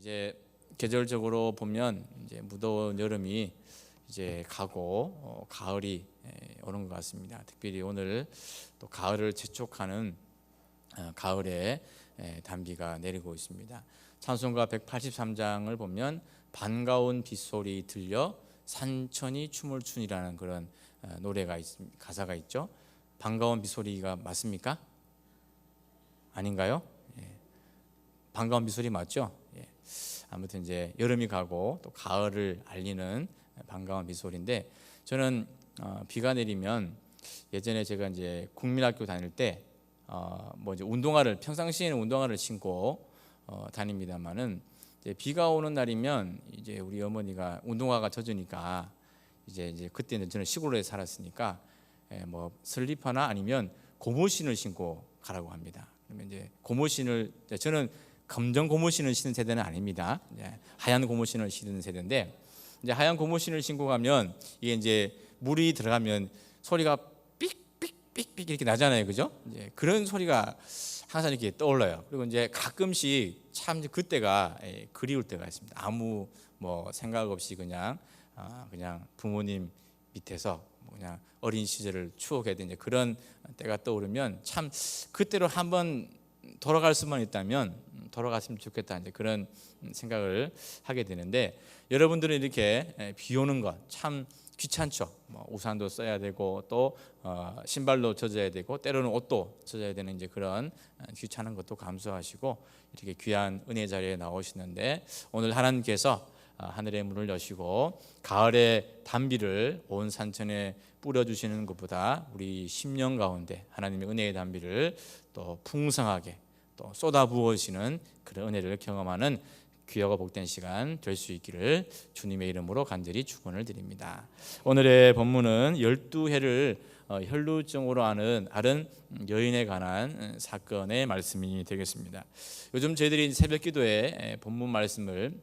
이제 계절적으로 보면 이제 무더운 여름이 이제 가고 가을이 오는 것 같습니다. 특별히 오늘 또 가을을 재촉하는 가을에 단비가 내리고 있습니다. 찬송가 183장을 보면 반가운 빗소리 들려 산천이 춤을 추니라는 그런 노래가 있습니다. 가사가 있죠. 반가운 빗소리가 맞습니까? 아닌가요? 반가운 빗소리 맞죠? 아무튼 이제 여름이 가고 또 가을을 알리는 반가운 빗소리인데, 저는 비가 내리면 예전에 제가 이제 국민학교 다닐 때 뭐 이제 운동화를 평상시에는 운동화를 신고 다닙니다만은 이제 비가 오는 날이면 이제 우리 어머니가 운동화가 젖으니까 이제 그때는 저는 시골에 살았으니까 뭐 슬리퍼나 아니면 고무신을 신고 가라고 합니다. 그러면 이제 고무신을, 저는 검정 고무신을 신는 세대는 아닙니다. 하얀 고무신을 신는 세대인데, 이제 하얀 고무신을 신고 가면 이게 이제 물이 들어가면 소리가 삑삑삑삑 이렇게 나잖아요, 그죠? 이제 그런 소리가 항상 이렇게 떠올라요. 그리고 이제 가끔씩 참 그때가 그리울 때가 있습니다. 아무 뭐 생각 없이 그냥 부모님 밑에서 그냥 어린 시절을 추억해야 되는 그런 때가 떠오르면 참 그때로 한번 돌아갈 수만 있다면 돌아갔으면 좋겠다, 이제 그런 생각을 하게 되는데, 여러분들은 이렇게 비 오는 것 참 귀찮죠. 뭐 우산도 써야 되고 또 신발도 젖어야 되고 때로는 옷도 젖어야 되는 이제 그런 귀찮은 것도 감수하시고 이렇게 귀한 은혜 자리에 나오시는데, 오늘 하나님께서 하늘의 문을 여시고 가을의 단비를 온 산천에 뿌려주시는 것보다 우리 심령 가운데 하나님의 은혜의 단비를 또 풍성하게 또 쏟아부으시는 그런 은혜를 경험하는 귀하고 복된 시간 될 수 있기를 주님의 이름으로 간절히 축원을 드립니다. 오늘의 본문은 12해를 혈루증으로 앓은 여인에 관한 사건의 말씀이 되겠습니다. 요즘 저희들이 새벽 기도에 본문 말씀을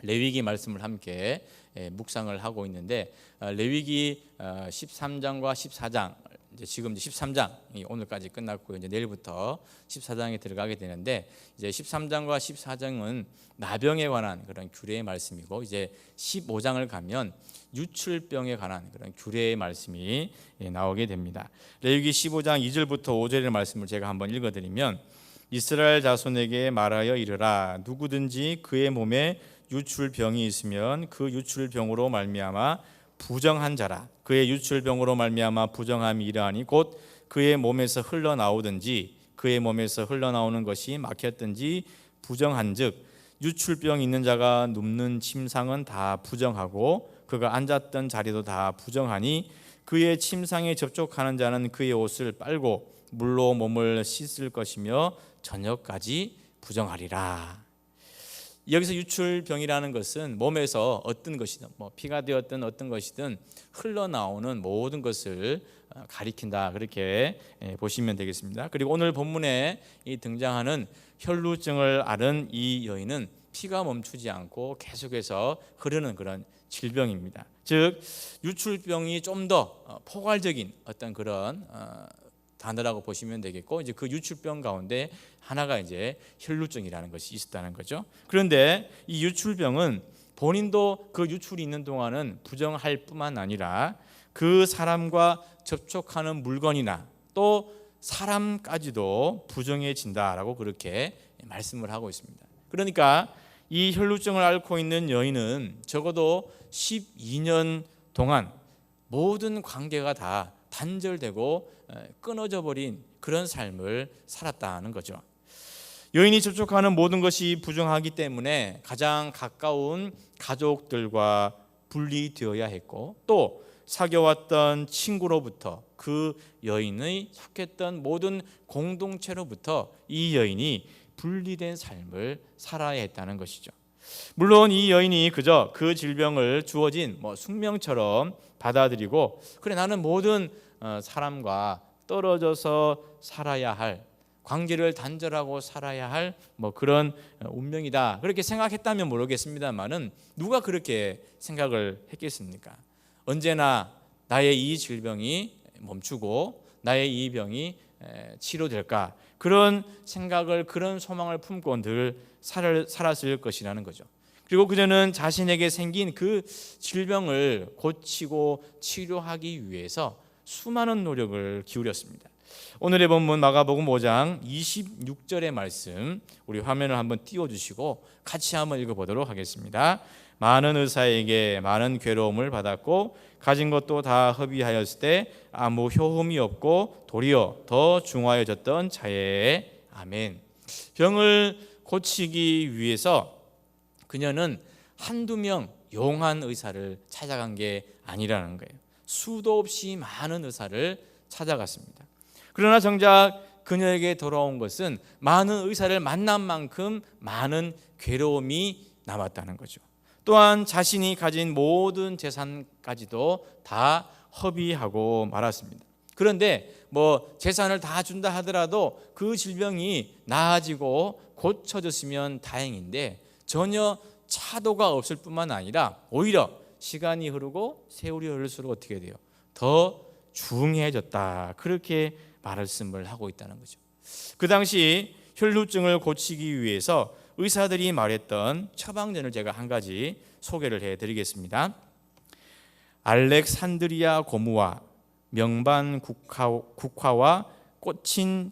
레위기 말씀을 함께 묵상을 하고 있는데, 레위기 13장과 14장, 지금 13장이 오늘까지 끝났고 이제 내일부터 14장에 들어가게 되는데, 이제 13장과 14장은 나병에 관한 그런 규례의 말씀이고, 이제 15장을 가면 유출병에 관한 그런 규례의 말씀이 나오게 됩니다. 레위기 15장 2절부터 5절의 말씀을 제가 한번 읽어드리면, 이스라엘 자손에게 말하여 이르라. 누구든지 그의 몸에 유출병이 있으면 그 유출병으로 말미암아 부정한 자라. 그의 유출병으로 말미암아 부정함이 이러하니 곧 그의 몸에서 흘러나오든지 그의 몸에서 흘러나오는 것이 막혔든지 부정한즉, 유출병 있는 자가 눕는 침상은 다 부정하고 그가 앉았던 자리도 다 부정하니 그의 침상에 접촉하는 자는 그의 옷을 빨고 물로 몸을 씻을 것이며 저녁까지 부정하리라. 여기서 유출병이라는 것은 몸에서 어떤 것이든 뭐 피가 되었든 어떤 것이든 흘러나오는 모든 것을 가리킨다, 그렇게 보시면 되겠습니다. 그리고 오늘 본문에 등장하는 혈루증을 앓은 이 여인은 피가 멈추지 않고 계속해서 흐르는 그런 질병입니다. 즉 유출병이 좀 더 포괄적인 어떤 그런 단어라고 보시면 되겠고, 이제 그 유출병 가운데 하나가 이제 혈루증이라는 것이 있었다는 거죠. 그런데 이 유출병은 본인도 그 유출이 있는 동안은 부정할 뿐만 아니라 그 사람과 접촉하는 물건이나 또 사람까지도 부정해진다라고 그렇게 말씀을 하고 있습니다. 그러니까 이 혈루증을 앓고 있는 여인은 적어도 12년 동안 모든 관계가 다 단절되고 끊어져 버린 그런 삶을 살았다는 거죠. 여인이 접촉하는 모든 것이 부정하기 때문에 가장 가까운 가족들과 분리되어야 했고, 또 사귀어왔던 친구로부터 그 여인의 속했던 모든 공동체로부터 이 여인이 분리된 삶을 살아야 했다는 것이죠. 물론 이 여인이 그저 그 질병을 주어진 숙명처럼 받아들이고, 그래 나는 모든 사람과 떨어져서 살아야 할, 관계를 단절하고 살아야 할 그런 운명이다, 그렇게 생각했다면 모르겠습니다만은 누가 그렇게 생각을 했겠습니까? 언제나 나의 이 질병이 멈추고 나의 이 병이 치료될까, 그런 생각을, 그런 소망을 품고 늘 살았을 것이라는 거죠. 그리고 그녀는 자신에게 생긴 그 질병을 고치고 치료하기 위해서 수많은 노력을 기울였습니다. 오늘의 본문 마가복음 5장 26절의 말씀, 우리 화면을 한번 띄워주시고 같이 한번 읽어보도록 하겠습니다. 많은 의사에게 많은 괴로움을 받았고 가진 것도 다 허비하였을 때 아무 효험이 없고 도리어 더 중하여졌던 자에. 아멘. 병을 고치기 위해서 그녀는 한두 명 용한 의사를 찾아간 게 아니라는 거예요. 수도 없이 많은 의사를 찾아갔습니다. 그러나 정작 그녀에게 돌아온 것은 많은 의사를 만난 만큼 많은 괴로움이 남았다는 거죠. 또한 자신이 가진 모든 재산까지도 다 허비하고 말았습니다. 그런데 재산을 다 준다 하더라도 그 질병이 나아지고 고쳐졌으면 다행인데 전혀 차도가 없을 뿐만 아니라 오히려 시간이 흐르고 세월이 흐를수록 어떻게 돼요? 더 중해졌다. 그렇게 말씀을 하고 있다는 거죠. 그 당시 혈루증을 고치기 위해서 의사들이 말했던 처방전을 제가 한 가지 소개를 해드리겠습니다. 알렉산드리아 고무와 명반 국화와 꽂힌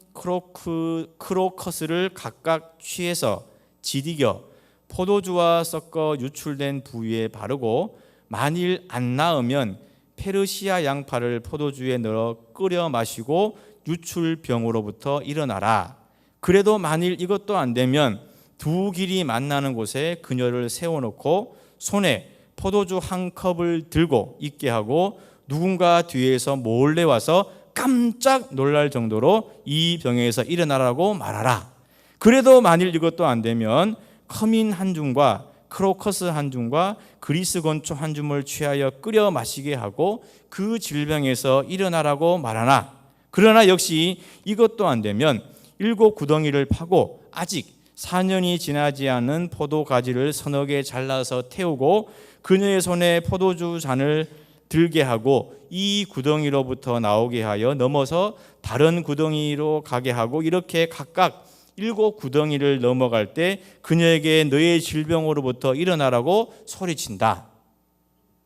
크로커스를 각각 취해서 지디겨 포도주와 섞어 유출된 부위에 바르고 만일 안 나으면 페르시아 양파를 포도주에 넣어 끓여 마시고 유출병으로부터 일어나라. 그래도 만일 이것도 안 되면 두 길이 만나는 곳에 그녀를 세워놓고 손에 포도주 한 컵을 들고 있게 하고 누군가 뒤에서 몰래 와서 깜짝 놀랄 정도로 이 병에서 일어나라고 말하라. 그래도 만일 이것도 안 되면 커민 한 줌과 크로커스 한 줌과 그리스 건초 한 줌을 취하여 끓여 마시게 하고 그 질병에서 일어나라고 말하나. 그러나 역시 이것도 안 되면 7 구덩이를 파고 아직 4년이 지나지 않은 포도 가지를 서너 개 잘라서 태우고 그녀의 손에 포도주 잔을 들게 하고 이 구덩이로부터 나오게 하여 넘어서 다른 구덩이로 가게 하고 이렇게 각각 7 구덩이를 넘어갈 때 그녀에게 너의 질병으로부터 일어나라고 소리친다.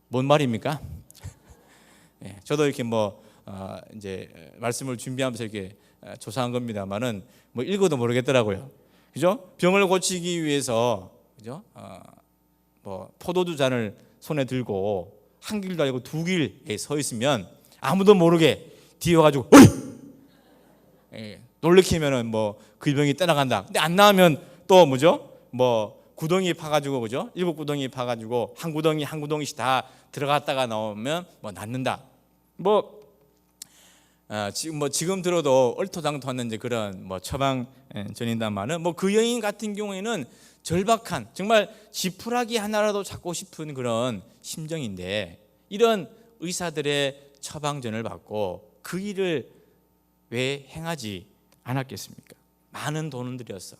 뭔 말입니까? 저도 이렇게 이제 말씀을 준비하면서 이렇게 조사한 겁니다만은 읽어도 모르겠더라고요. 그죠? 병을 고치기 위해서 그죠? 포도주 잔을 손에 들고 한 길도 아니고 두 길에 서 있으면 아무도 모르게 뒤에 와가지고 놀래키면은 그 병이 떠나간다. 근데 안 나오면 또 뭐죠? 구덩이 파가지고 그죠? 7 구덩이 파가지고 한 구덩이씩 다 들어갔다가 나오면 낫는다. 지금 들어도 얼토당토하는 이제 그런 처방 전인다마는 그 여인 같은 경우에는 절박한 정말 지푸라기 하나라도 잡고 싶은 그런 심정인데 이런 의사들의 처방전을 받고 그 일을 왜 행하지 않았겠습니까? 많은 돈을 들여서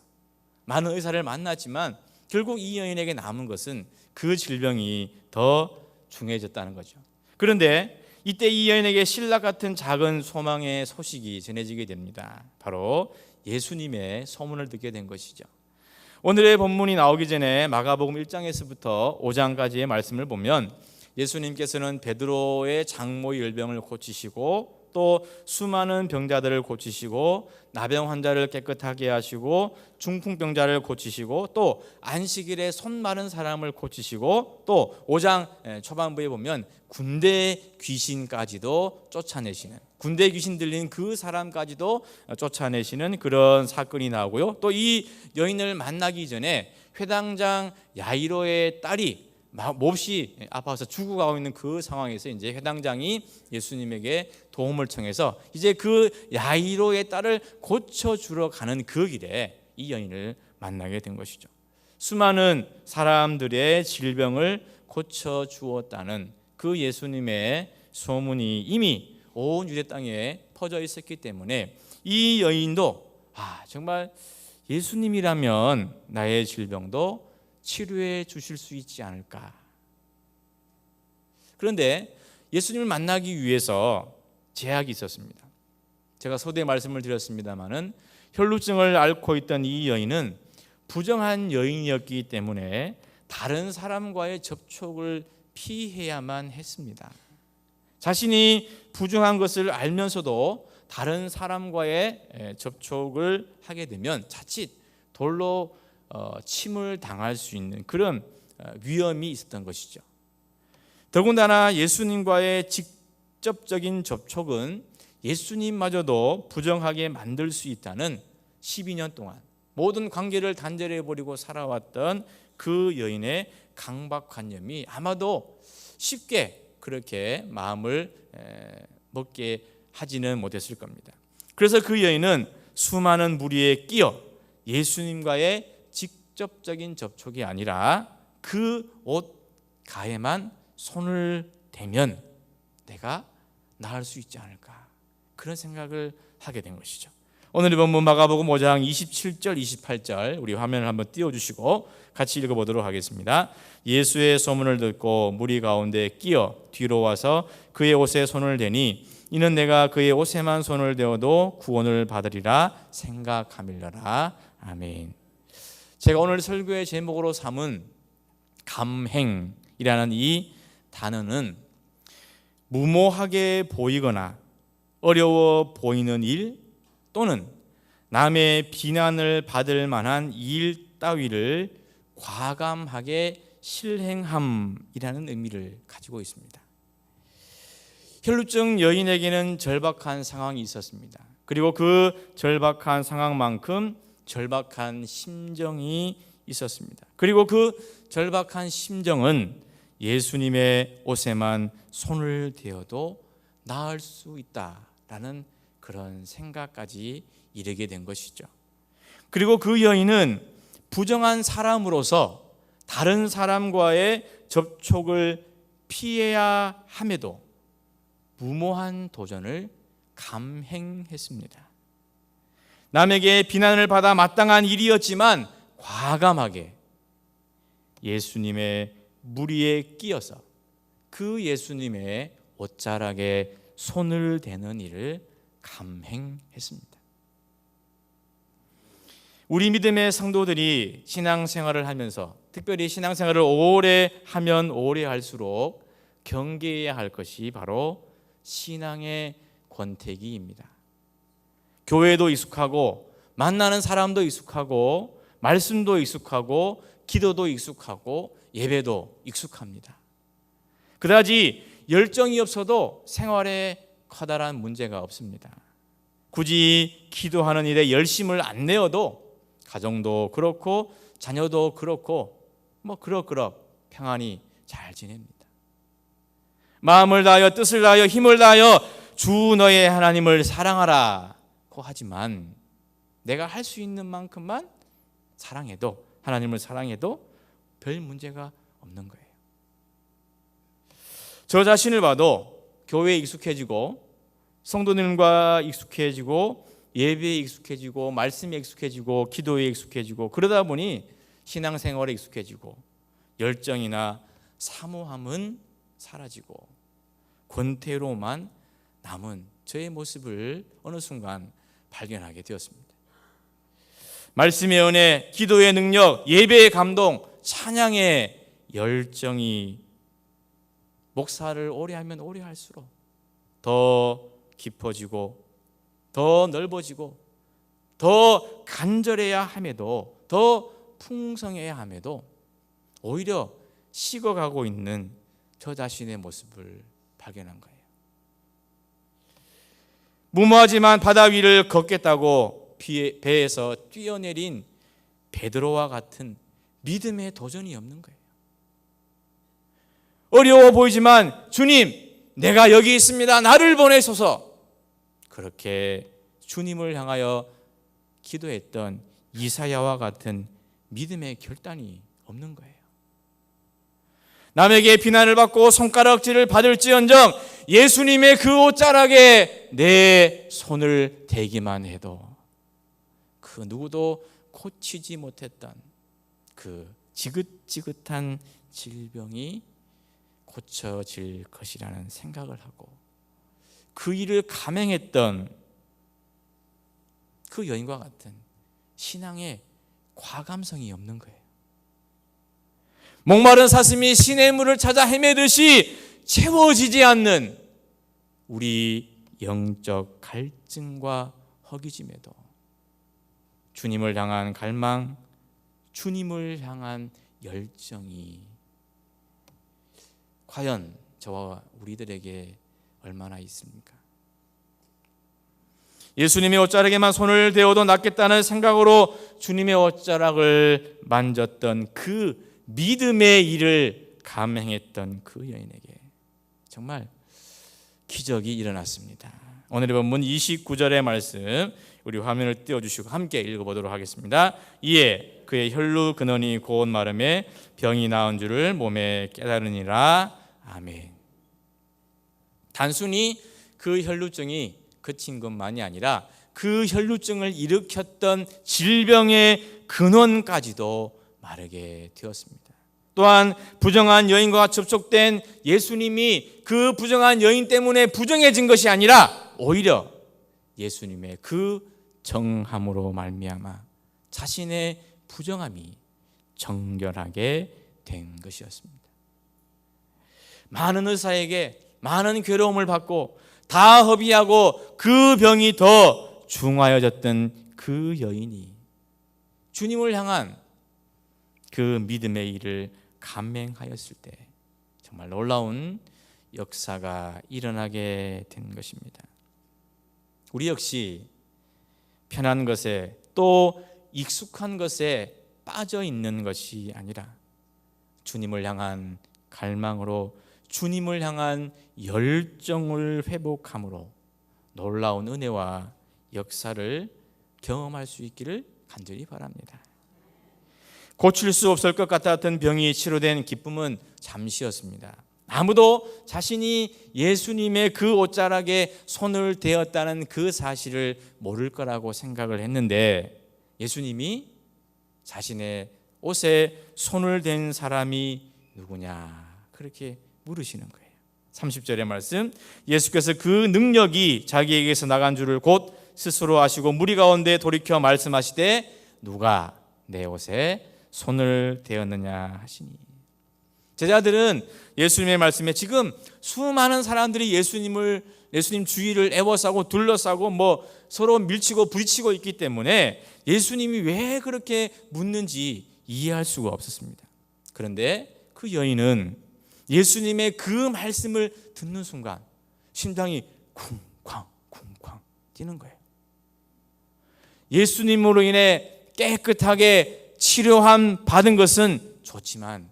많은 의사를 만났지만 결국 이 여인에게 남은 것은 그 질병이 더 중해졌다는 거죠. 그런데 이때 이 여인에게 신라 같은 작은 소망의 소식이 전해지게 됩니다. 바로 예수님의 소문을 듣게 된 것이죠. 오늘의 본문이 나오기 전에 마가복음 1장에서부터 5장까지의 말씀을 보면 예수님께서는 베드로의 장모 열병을 고치시고 또 수많은 병자들을 고치시고 나병 환자를 깨끗하게 하시고 중풍병자를 고치시고 또 안식일에 손 마른 사람을 고치시고 또 5장 초반부에 보면 군대 귀신까지도 쫓아내시는, 군대 귀신 들린 그 사람까지도 쫓아내시는 그런 사건이 나오고요. 또 이 여인을 만나기 전에 회당장 야이로의 딸이 몹시 아파서 죽어가고 있는 그 상황에서 이제 회당장이 예수님에게 도움을 청해서 이제 그 야이로의 딸을 고쳐주러 가는 그 길에 이 여인을 만나게 된 것이죠. 수많은 사람들의 질병을 고쳐주었다는 그 예수님의 소문이 이미 온 유대 땅에 퍼져 있었기 때문에 이 여인도 정말 예수님이라면 나의 질병도 치료해 주실 수 있지 않을까. 그런데 예수님을 만나기 위해서 제약이 있었습니다. 제가 서두에 말씀을 드렸습니다마는 혈루증을 앓고 있던 이 여인은 부정한 여인이었기 때문에 다른 사람과의 접촉을 피해야만 했습니다. 자신이 부정한 것을 알면서도 다른 사람과의 접촉을 하게 되면 자칫 돌로 침을 당할 수 있는 그런 위험이 있었던 것이죠. 더군다나 예수님과의 직접적인 접촉은 예수님마저도 부정하게 만들 수 있다는 12년 동안 모든 관계를 단절해버리고 살아왔던 그 여인의 강박관념이 아마도 쉽게 그렇게 마음을 먹게 하지는 못했을 겁니다. 그래서 그 여인은 수많은 무리에 끼어 예수님과의 직접적인 접촉이 아니라 그 옷 가에만 손을 대면 내가 나을 수 있지 않을까, 그런 생각을 하게 된 것이죠. 오늘의 본문 마가복음 5장 27절 28절 우리 화면을 한번 띄워주시고 같이 읽어보도록 하겠습니다. 예수의 소문을 듣고 무리 가운데 끼어 뒤로 와서 그의 옷에 손을 대니 이는 내가 그의 옷에만 손을 대어도 구원을 받으리라 생각함일러라. 아멘. 제가 오늘 설교의 제목으로 삼은 감행이라는 이 단어는 무모하게 보이거나 어려워 보이는 일 또는 남의 비난을 받을 만한 일 따위를 과감하게 실행함이라는 의미를 가지고 있습니다. 혈루증 여인에게는 절박한 상황이 있었습니다. 그리고 그 절박한 상황만큼 절박한 심정이 있었습니다. 그리고 그 절박한 심정은 예수님의 옷에만 손을 대어도 나을 수 있다라는 그런 생각까지 이르게 된 것이죠. 그리고 그 여인은 부정한 사람으로서 다른 사람과의 접촉을 피해야 함에도 무모한 도전을 감행했습니다. 남에게 비난을 받아 마땅한 일이었지만 과감하게 예수님의 무리에 끼어서 그 예수님의 옷자락에 손을 대는 일을 감행했습니다. 우리 믿음의 성도들이 신앙생활을 하면서 특별히 신앙생활을 오래 하면 오래 할수록 경계해야 할 것이 바로 신앙의 권태기입니다. 교회도 익숙하고 만나는 사람도 익숙하고 말씀도 익숙하고 기도도 익숙하고 예배도 익숙합니다. 그다지 열정이 없어도 생활에 커다란 문제가 없습니다. 굳이 기도하는 일에 열심을 안 내어도 가정도 그렇고 자녀도 그렇고 그럭그럭 평안히 잘 지냅니다. 마음을 다하여 뜻을 다하여 힘을 다하여 주 너의 하나님을 사랑하라고 하지만 내가 할 수 있는 만큼만 사랑해도 하나님을 사랑해도 별 문제가 없는 거예요. 저 자신을 봐도 교회에 익숙해지고 성도님과 익숙해지고 예배에 익숙해지고 말씀에 익숙해지고 기도에 익숙해지고 그러다 보니 신앙생활에 익숙해지고 열정이나 사모함은 사라지고 권태로만 남은 저의 모습을 어느 순간 발견하게 되었습니다. 말씀의 은혜, 기도의 능력, 예배의 감동, 찬양의 열정이 목사를 오래 하면 오래 할수록 더 깊어지고 더 넓어지고 더 간절해야 함에도 더 풍성해야 함에도 오히려 식어가고 있는 저 자신의 모습을 발견한 거예요. 무모하지만 바다 위를 걷겠다고 배에서 뛰어내린 베드로와 같은 믿음의 도전이 없는 거예요. 어려워 보이지만 주님, 내가 여기 있습니다. 나를 보내소서. 그렇게 주님을 향하여 기도했던 이사야와 같은 믿음의 결단이 없는 거예요. 남에게 비난을 받고 손가락질을 받을지언정 예수님의 그 옷자락에 내 손을 대기만 해도 그 누구도 고치지 못했던 그 지긋지긋한 질병이 고쳐질 것이라는 생각을 하고 그 일을 감행했던 그 여인과 같은 신앙의 과감성이 없는 거예요. 목마른 사슴이 시냇물을 찾아 헤매듯이 채워지지 않는 우리 영적 갈증과 허기짐에도 주님을 향한 갈망, 주님을 향한 열정이 과연 저와 우리들에게 얼마나 있습니까? 예수님의 옷자락에만 손을 대어도 낫겠다는 생각으로 주님의 옷자락을 만졌던 그 믿음의 일을 감행했던 그 여인에게 정말 기적이 일어났습니다. 오늘의 본문 29절의 말씀 우리 화면을 띄워주시고 함께 읽어보도록 하겠습니다. 이에 그의 혈루 근원이 곧 마름에 병이 나은 줄을 몸에 깨달으니라. 아멘. 단순히 그 혈루증이 그친 것만이 아니라 그 혈루증을 일으켰던 질병의 근원까지도 마르게 되었습니다. 또한 부정한 여인과 접촉된 예수님이 그 부정한 여인 때문에 부정해진 것이 아니라 오히려 예수님의 그 정함으로 말미암아 자신의 부정함이 정결하게 된 것이었습니다. 많은 의사에게 많은 괴로움을 받고 다 허비하고 그 병이 더 중하여졌던 그 여인이 주님을 향한 그 믿음의 일을 감행하였을 때 정말 놀라운 역사가 일어나게 된 것입니다. 우리 역시 편한 것에 또 익숙한 것에 빠져 있는 것이 아니라 주님을 향한 갈망으로 주님을 향한 열정을 회복함으로 놀라운 은혜와 역사를 경험할 수 있기를 간절히 바랍니다. 고칠 수 없을 것 같았던 병이 치료된 기쁨은 잠시였습니다. 아무도 자신이 예수님의 그 옷자락에 손을 대었다는 그 사실을 모를 거라고 생각을 했는데 예수님이 자신의 옷에 손을 댄 사람이 누구냐 그렇게 물으시는 거예요. 30절의 말씀, 예수께서 그 능력이 자기에게서 나간 줄을 곧 스스로 아시고 무리 가운데 돌이켜 말씀하시되 누가 내 옷에 손을 대었느냐 하시니. 제자들은 예수님의 말씀에 지금 수많은 사람들이 예수님 주위를 애워싸고 둘러싸고 서로 밀치고 부딪히고 있기 때문에 예수님이 왜 그렇게 묻는지 이해할 수가 없었습니다. 그런데 그 여인은 예수님의 그 말씀을 듣는 순간 심장이 쿵쾅 쿵쾅 뛰는 거예요. 예수님으로 인해 깨끗하게 치료함 받은 것은 좋지만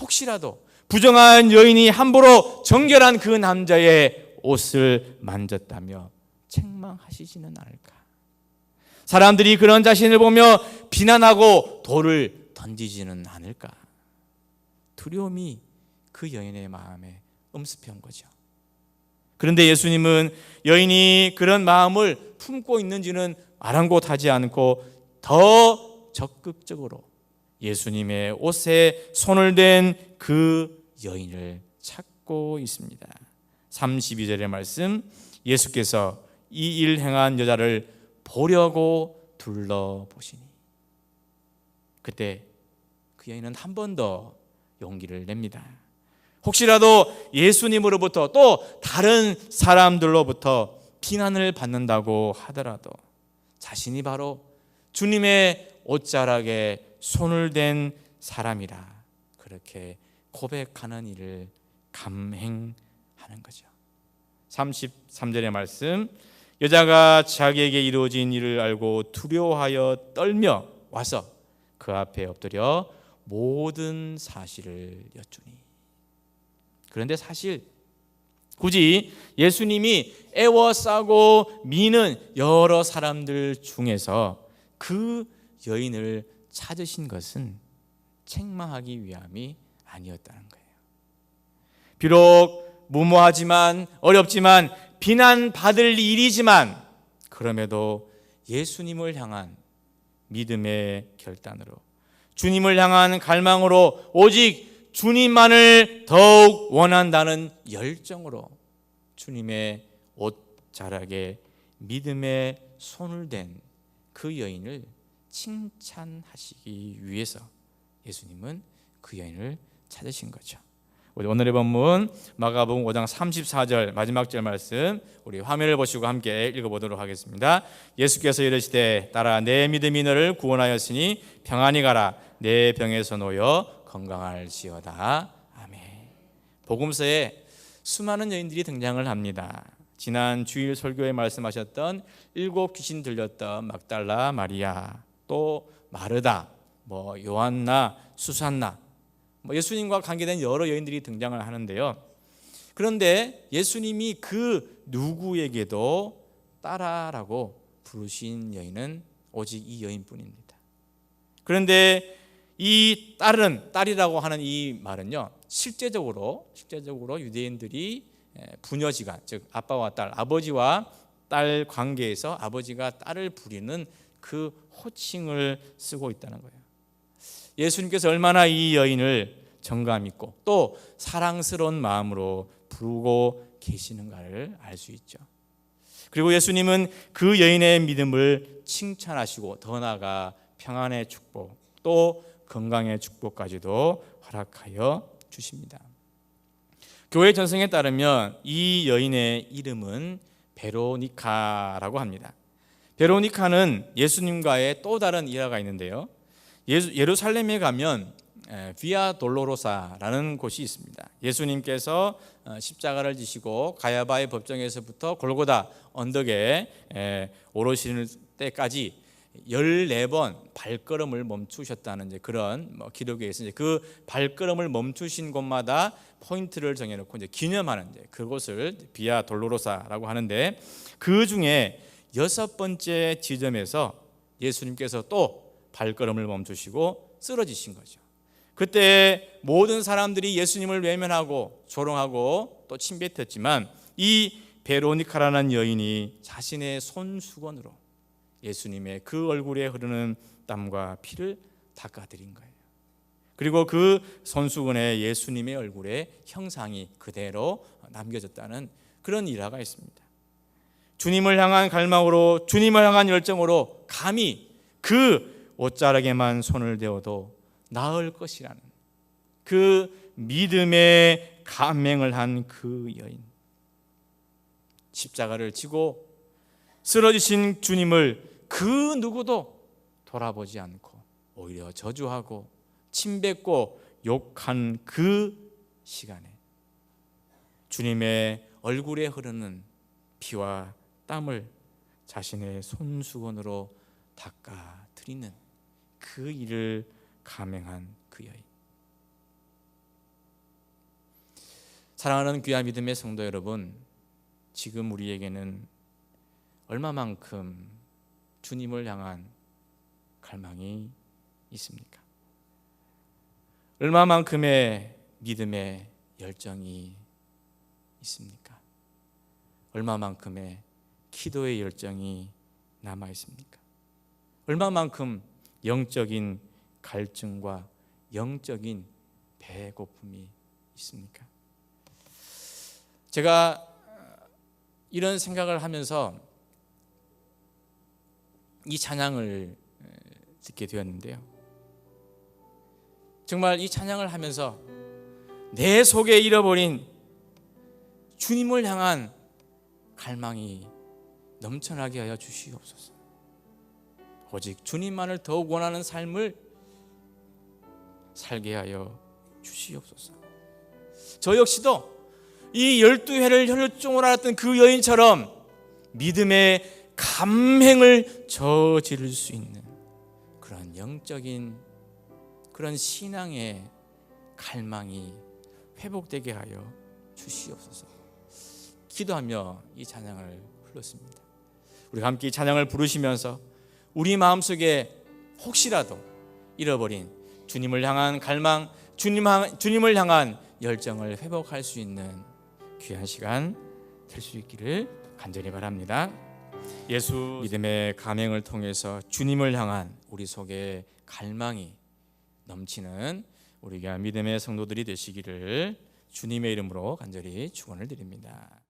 혹시라도 부정한 여인이 함부로 정결한 그 남자의 옷을 만졌다며 책망하시지는 않을까? 사람들이 그런 자신을 보며 비난하고 돌을 던지지는 않을까? 두려움이 그 여인의 마음에 엄습한 거죠. 그런데 예수님은 여인이 그런 마음을 품고 있는지는 아랑곳하지 않고 더 적극적으로 예수님의 옷에 손을 댄 그 여인을 찾고 있습니다. 32절의 말씀, 예수께서 이 일 행한 여자를 보려고 둘러보시니. 그때 그 여인은 한 번 더 용기를 냅니다. 혹시라도 예수님으로부터 또 다른 사람들로부터 비난을 받는다고 하더라도 자신이 바로 주님의 옷자락에 손을 댄 사람이라 그렇게 고백하는 일을 감행하는 거죠. 33절의 말씀, 여자가 자기에게 이루어진 일을 알고 두려워하여 떨며 와서 그 앞에 엎드려 모든 사실을 여쭈니. 그런데 사실 굳이 예수님이 애워싸고 미는 여러 사람들 중에서 그 여인을 찾으신 것은 책망하기 위함이 아니었다는 거예요. 비록 무모하지만 어렵지만 비난받을 일이지만 그럼에도 예수님을 향한 믿음의 결단으로 주님을 향한 갈망으로 오직 주님만을 더욱 원한다는 열정으로 주님의 옷자락에 믿음의 손을 댄 그 여인을 칭찬하시기 위해서 예수님은 그 여인을 찾으신 거죠. 우리 오늘의 본문 마가복음 5장 34절 마지막 절 말씀 우리 화면을 보시고 함께 읽어보도록 하겠습니다. 예수께서 이르시되 따라 내 믿음이 너를 구원하였으니 평안히 가라 내 병에서 놓여 건강할지어다. 아멘. 복음서에 수많은 여인들이 등장을 합니다. 지난 주일 설교에 말씀하셨던 7 귀신 들렸던 막달라 마리아, 또 마르다, 요한나, 수산나, 예수님과 관계된 여러 여인들이 등장을 하는데요. 그런데 예수님이 그 누구에게도 딸아라고 부르신 여인은 오직 이 여인뿐입니다. 그런데 이 딸이라고 하는 이 말은요, 실제적으로 유대인들이 부녀지간, 즉 아빠와 딸, 아버지와 딸 관계에서 아버지가 딸을 부리는 그 호칭을 쓰고 있다는 거예요. 예수님께서 얼마나 이 여인을 정감 있고 또 사랑스러운 마음으로 부르고 계시는가를 알 수 있죠. 그리고 예수님은 그 여인의 믿음을 칭찬하시고 더 나아가 평안의 축복 또 건강의 축복까지도 허락하여 주십니다. 교회 전승에 따르면 이 여인의 이름은 베로니카라고 합니다. 베로니카는 예수님과의 또 다른 일화가 있는데요. 예루살렘에 가면 비아 돌로로사라는 곳이 있습니다. 예수님께서 십자가를 지시고 가야바의 법정에서부터 골고다 언덕에 오르시는 때까지 14번 발걸음을 멈추셨다는 그런 기록에 있습니다. 그 발걸음을 멈추신 곳마다 포인트를 정해놓고 기념하는 그곳을 비아 돌로로사라고 하는데, 그 중에 6번째 지점에서 예수님께서 또 발걸음을 멈추시고 쓰러지신 거죠. 그때 모든 사람들이 예수님을 외면하고 조롱하고 또 침뱉었지만 이 베로니카라는 여인이 자신의 손수건으로 예수님의 그 얼굴에 흐르는 땀과 피를 닦아드린 거예요. 그리고 그 손수건에 예수님의 얼굴의 형상이 그대로 남겨졌다는 그런 일화가 있습니다. 주님을 향한 갈망으로, 주님을 향한 열정으로 감히 그 옷자락에만 손을 대어도 나을 것이라는 그 믿음의 감맹을 한 그 여인, 십자가를 지고 쓰러지신 주님을 그 누구도 돌아보지 않고 오히려 저주하고 침뱉고 욕한 그 시간에 주님의 얼굴에 흐르는 피와 땀을 자신의 손수건으로 닦아드리는 그 일을 감행한 그 여인. 사랑하는 귀한 믿음의 성도 여러분, 지금 우리에게는 얼마만큼 주님을 향한 갈망이 있습니까? 얼마만큼의 믿음의 열정이 있습니까? 얼마만큼의 기도의 열정이 남아 있습니까? 얼마만큼 영적인 갈증과 영적인 배고픔이 있습니까? 제가 이런 생각을 하면서 이 찬양을 듣게 되었는데요. 정말 이 찬양을 하면서 내 속에 잃어버린 주님을 향한 갈망이 넘쳐나게 하여 주시옵소서. 오직 주님만을 더욱 원하는 삶을 살게 하여 주시옵소서. 저 역시도 이 12회를 혈증으로 앓았던 그 여인처럼 믿음의 감행을 저지를 수 있는 그런 영적인 그런 신앙의 갈망이 회복되게 하여 주시옵소서. 기도하며 이 찬양을 불렀습니다. 우리 함께 이 찬양을 부르시면서 우리 마음속에 혹시라도 잃어버린 주님을 향한 갈망, 주님을 향한 열정을 회복할 수 있는 귀한 시간 될 수 있기를 간절히 바랍니다. 예수 믿음의 감행을 통해서 주님을 향한 우리 속에 갈망이 넘치는 우리 귀한 믿음의 성도들이 되시기를 주님의 이름으로 간절히 축원을 드립니다.